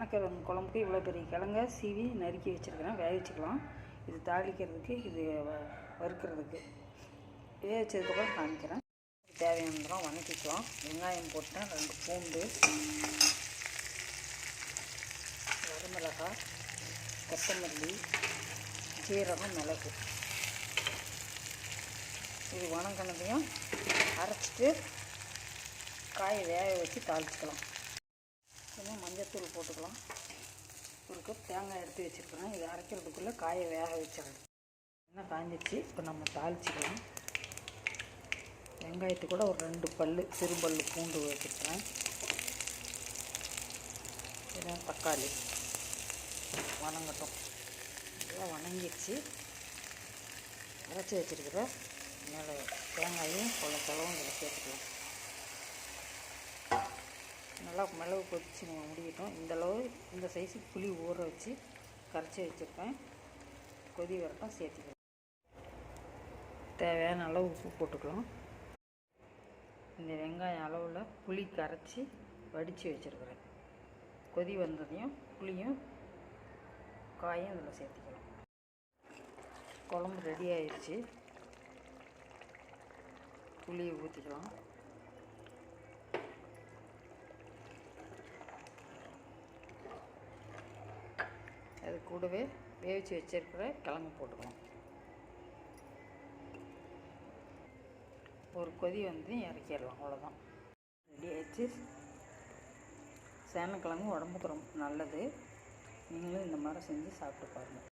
சேனக்கிழங்கு குழம்புக்கு இவ்வளோ பெரிய கிழங்க சீவி நறுக்கி வச்சுருக்கிறேன். வேக வச்சுக்கலாம். இது தாளிக்கிறதுக்கு, இது வறுக்கிறதுக்கு. வேக வச்சதுக்கப்புறம் காமிக்கிறேன். தேவையானதெல்லாம் வதக்கிக்கலாம். வெங்காயம் போட்டேன், 2 பூண்டு, வரமிளகாய், கொத்தமல்லி, ஜீரகம், மிளகு. இது வதங்கினதையும் அரைச்சிட்டு காயை வேக வச்சு தாளிச்சிக்கலாம். கொஞ்சம் மஞ்சத்தூள் போட்டுக்கலாம். ஒரு கப் தேங்காய் எடுத்து வச்சுருக்கிறேன். இது அரைக்கிறதுக்குள்ளே காயை வேக வச்சிடணும். எண்ணெய் காஞ்சிச்சு. இப்போ நம்ம தாளிச்சிக்கலாம். வெங்காயத்துக்கு கூட ஒரு 2 பல் சிறுபல் பூண்டு வச்சுருக்கிறேன். இதான் தக்காளி வதங்கட்டும். இதெல்லாம் வதங்கிடுச்சு. அரைச்சி வச்சுருக்கிற மேலே தேங்காயும் கொள்ளத்தளவும் இதில் சேர்த்துக்கலாம். நல்லா மிளகு கொதிச்சு முடிக்கட்டும். இந்தளவு இந்த சைஸுக்கு புளி ஊற வச்சு கரைச்சி வச்சுருக்கேன். கொதி வரட்டும், சேர்த்துக்கலாம். தேவையான அளவு உப்பு போட்டுக்கலாம். இந்த வெங்காயம் அளவில் புளி கரைச்சி வடித்து வச்சுருக்கிறேன். கொதி வந்ததையும் புளியும் காயும் இதில் சேர்த்துக்கலாம். குழம்பு ரெடி ஆயிடுச்சு. புளியை ஊற்றிக்கலாம். அது கூடவே வேவிச்சு வச்சிருக்கிற கிழங்கு போட்டுக்கலாம். ஒரு கொதி வந்து இறக்கிடலாம். அவ்வளோதான், ரெடி ஆயிடுச்சு. சேனக்கிழங்கு உடம்புக்கு ரொம்ப நல்லது. நீங்களும் இந்த மாதிரி செஞ்சு சாப்பிட்டு பாருங்கள்.